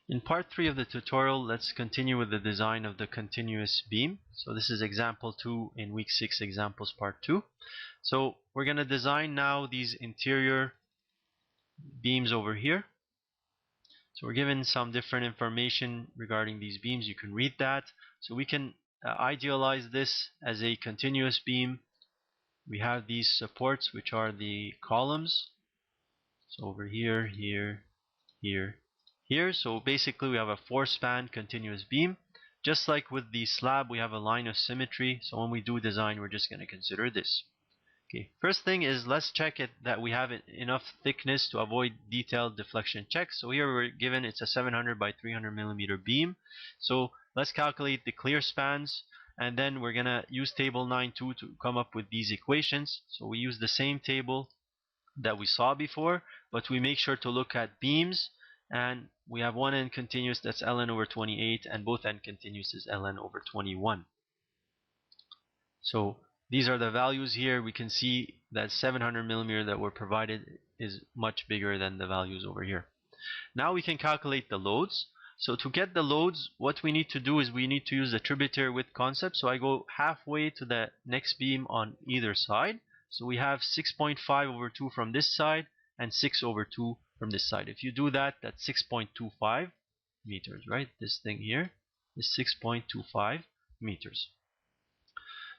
In part 3 of the tutorial, let's continue with the design of the continuous beam. So this is example 2 in week 6 examples part 2. So we're going to design now these interior beams over here. So we're given some different information regarding these beams. You can read that. So we can idealize this as a continuous beam. We have these supports, which are the columns. So over here, here, here. So basically we have a 4-span continuous beam. Just like with the slab, we have a line of symmetry. So when we do design, we're just going to consider this. Okay, first thing is let's check it that we have enough thickness to avoid detailed deflection checks. So here we're given it's a 700 by 300 millimeter beam. So let's calculate the clear spans, and then we're gonna use table 9.2 to come up with these equations. So we use the same table that we saw before, but we make sure to look at beams, and we have one end continuous, that's ln over 28, and both end continuous is ln over 21. So these are the values here. We can see that 700 millimeter that were provided is much bigger than the values over here. Now we can calculate the loads. So to get the loads, what we need to do is we need to use the tributary width concept. So I go halfway to the next beam on either side. So we have 6.5 over 2 from this side and 6 over 2 from this side. If you do that, that's 6.25 meters, right? This thing here is 6.25 meters.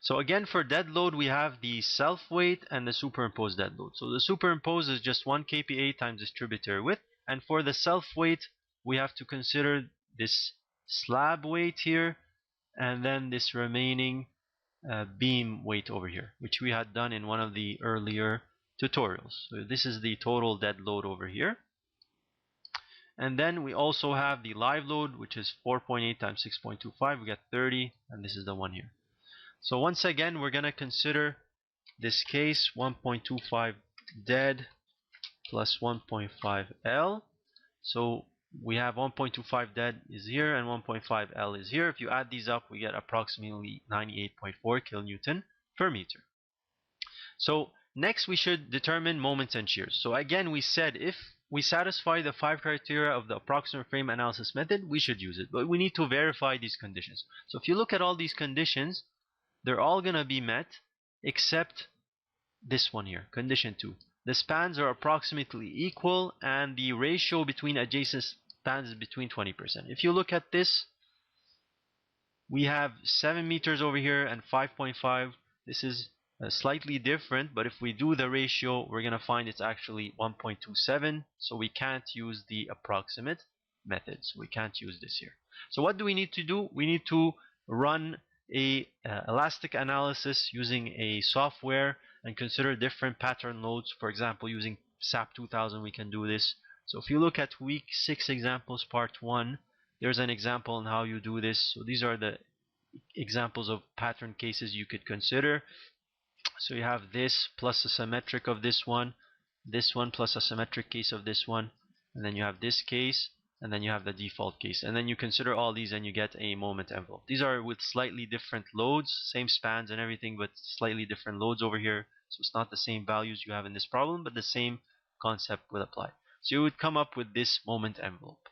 So again, for dead load, we have the self weight and the superimposed dead load. So the superimposed is just 1 kPa times this tributary width. And for the self weight, we have to consider this slab weight here, and then this remaining beam weight over here, which we had done in one of the earlier tutorials. So this is the total dead load over here. And then we also have the live load, which is 4.8 times 6.25. We got 30, and this is the one here. So once again, we're going to consider this case 1.25 dead plus 1.5 L. So we have 1.25 dead is here and 1.5 L is here. If you add these up, we get approximately 98.4 kilonewton per meter. So next we should determine moments and shears. So again, we said if we satisfy the 5 criteria of the approximate frame analysis method, we should use it. But we need to verify these conditions. So if you look at all these conditions, they're all going to be met except this one here, condition 2. The spans are approximately equal and the ratio between adjacent spans is between 20%. If you look at this, we have 7 meters over here and 5.5. This is slightly different, but if we do the ratio, we're going to find it's actually 1.27. So we can't use the approximate method. So we can't use this here. So what do we need to do? We need to run a elastic analysis using a software and consider different pattern loads. For example, using SAP 2000 we can do this. So if you look at week 6 examples part 1, there's an example on how you do this. So these are the examples of pattern cases you could consider. So you have this plus a symmetric of this one plus a symmetric case of this one, and then you have this case, and then you have the default case, and then you consider all these and you get a moment envelope. These are with slightly different loads, same spans and everything, but slightly different loads over here. So it's not the same values you have in this problem, but the same concept will apply. So you would come up with this moment envelope.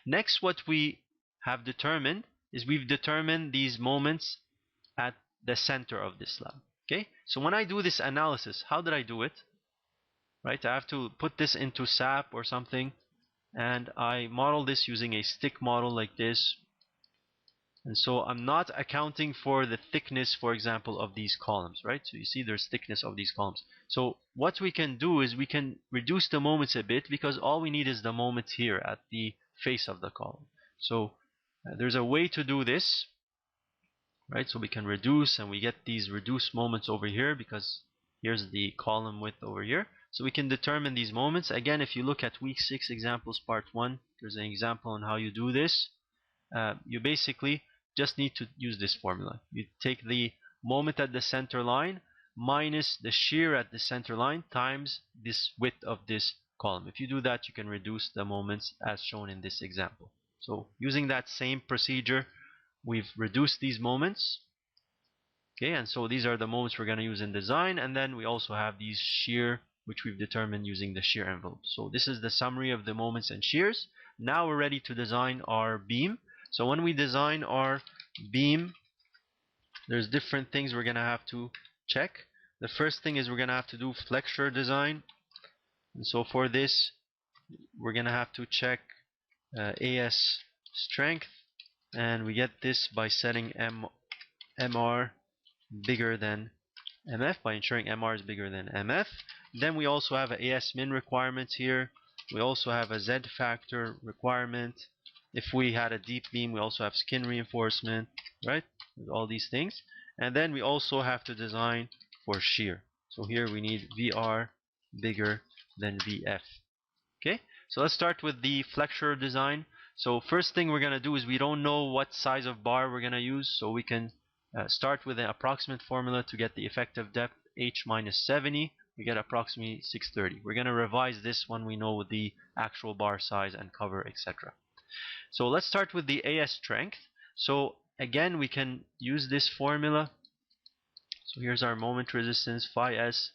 Next, what we have determined is we've determined these moments at the center of this slab. Okay, so when I do this analysis, how did I do it? Right, I have to put this into SAP or something, and I model this using a stick model like this. And so I'm not accounting for the thickness, for example, of these columns, right? So you see there's thickness of these columns. So what we can do is we can reduce the moments a bit, because all we need is the moment here at the face of the column. So there's a way to do this, right? So we can reduce, and we get these reduced moments over here because here's the column width over here. So we can determine these moments. Again, if you look at week 6 examples part 1, there's an example on how you do this. You basically just need to use this formula. You take the moment at the center line minus the shear at the center line times this width of this column. If you do that, you can reduce the moments as shown in this example. So using that same procedure, we've reduced these moments. Okay, and so these are the moments we're going to use in design, and then we also have these shear, which we've determined using the shear envelope. So this is the summary of the moments and shears. Now we're ready to design our beam. So when we design our beam, there's different things we're going to have to check. The first thing is we're going to have to do flexure design. And so for this, we're going to have to check AS strength. And we get this by setting MR bigger than MF, by ensuring MR is bigger than MF. Then we also have a AS min requirement here. We also have a Z factor requirement. If we had a deep beam, we also have skin reinforcement, right? With all these things. And then we also have to design for shear. So here we need VR bigger than VF. Okay, so let's start with the flexure design. So first thing we're going to do is we don't know what size of bar we're going to use, so we can start with an approximate formula to get the effective depth H minus 70. We get approximately 630. We're going to revise this when we know the actual bar size and cover, etc. So let's start with the AS strength. So again, we can use this formula. So here's our moment resistance, phi S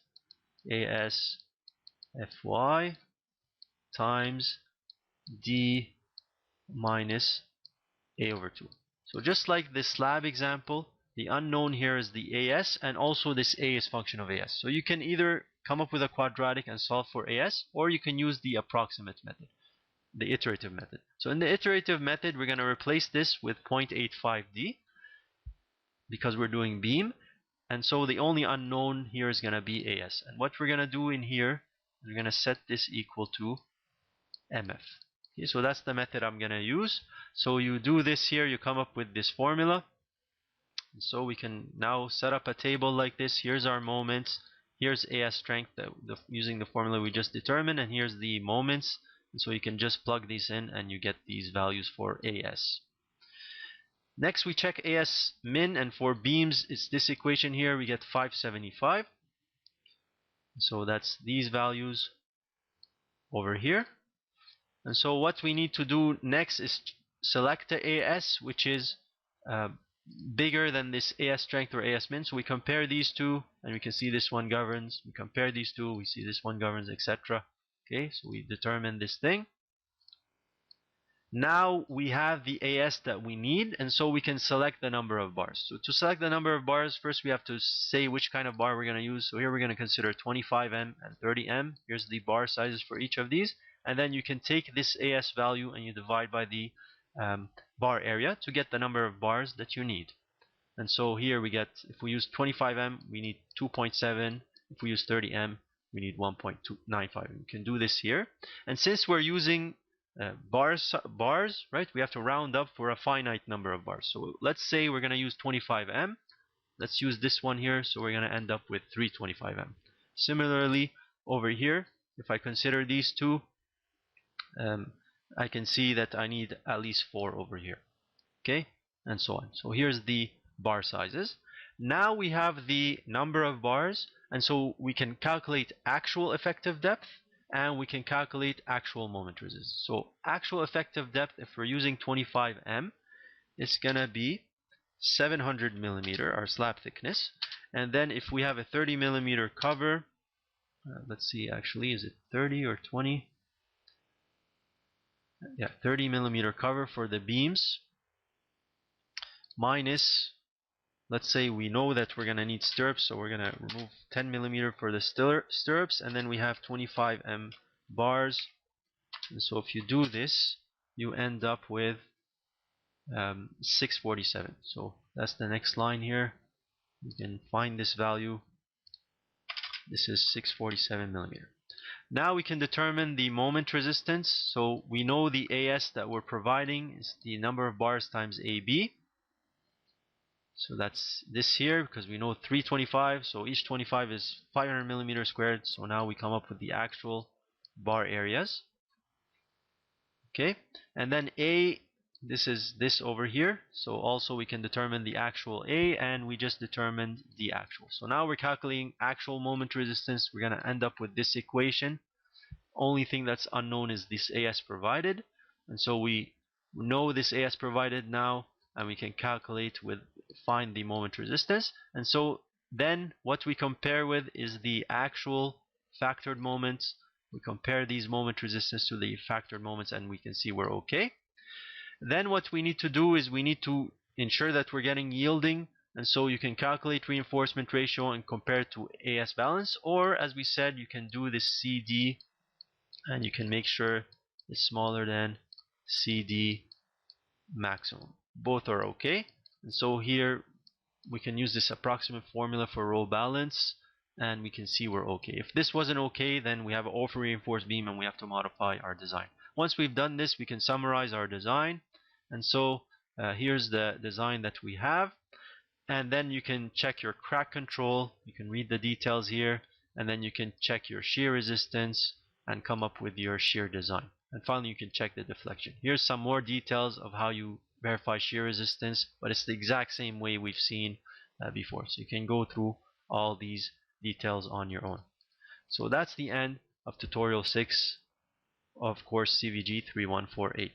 AS Fy times D minus A over 2. So just like the slab example, the unknown here is the AS, and also this A is function of AS. So you can either come up with a quadratic and solve for AS, or you can use the approximate method, the iterative method. So in the iterative method, we're going to replace this with 0.85D because we're doing beam, and so the only unknown here is going to be AS. And what we're going to do in here, we're going to set this equal to MF. Okay, so that's the method I'm going to use. So you do this here, you come up with this formula. And so we can now set up a table like this. Here's our moments. Here's AS strength using the formula we just determined, and here's the moments. And so you can just plug these in and you get these values for AS. Next we check AS min, and for beams it's this equation here. We get 575. So that's these values over here. And so what we need to do next is select the AS, which is bigger than this AS strength or AS min. So we compare these two, and we can see this one governs. We compare these two, we see this one governs, etc. Okay, so we determine this thing. Now we have the AS that we need, and so we can select the number of bars. So to select the number of bars, first we have to say which kind of bar we're going to use. So here we're going to consider 25M and 30M. Here's the bar sizes for each of these. And then you can take this AS value and you divide by the bar area to get the number of bars that you need. And so here we get, if we use 25M, we need 2.7. If we use 30M, we need 1.295. We can do this here. And since we're using bars, right, we have to round up for a finite number of bars. So let's say we're going to use 25M. Let's use this one here. So we're going to end up with 325M. Similarly, over here, if I consider these two, I can see that I need at least 4 over here. Okay, and so on. So here's the bar sizes. Now we have the number of bars, and so we can calculate actual effective depth, and we can calculate actual moment resistance. So actual effective depth, if we're using 25M, it's gonna be 700 millimeter, our slab thickness. And then if we have a 30 millimeter cover, let's see, actually, is it 30 or 20? Yeah, 30 millimeter cover for the beams, minus, let's say we know that we're going to need stirrups, so we're going to remove 10 millimeter for the stirrups, and then we have 25M bars. And so if you do this, you end up with 647. So that's the next line here. You can find this value. This is 647 millimeter. Now we can determine the moment resistance. So we know the AS that we're providing is the number of bars times AB. So that's this here, because we know 325, so each 25 is 500 millimeters squared. So now we come up with the actual bar areas. Okay, and then A, this is this over here. So also we can determine the actual A, and we just determined the actual. So now we're calculating actual moment resistance. We're going to end up with this equation. Only thing that's unknown is this AS provided. And so we know this AS provided now, and we can calculate find the moment resistance. And so then what we compare with is the actual factored moments We compare these moment resistance to the factored moments and we can see we're okay. Then what we need to do is we need to ensure that we're getting yielding, and so you can calculate reinforcement ratio and compare it to AS balance, or as we said, you can do this CD and you can make sure it's smaller than CD maximum. Both are okay. And so here we can use this approximate formula for roll balance and we can see we're okay. If this wasn't okay, then we have an over reinforced beam and we have to modify our design. Once we've done this, we can summarize our design. And so here's the design that we have. And then you can check your crack control. You can read the details here. And then you can check your shear resistance and come up with your shear design. And finally, you can check the deflection. Here's some more details of how you verify shear resistance, but it's the exact same way we've seen before. So you can go through all these details on your own. So that's the end of tutorial 6 of course CVG 3148.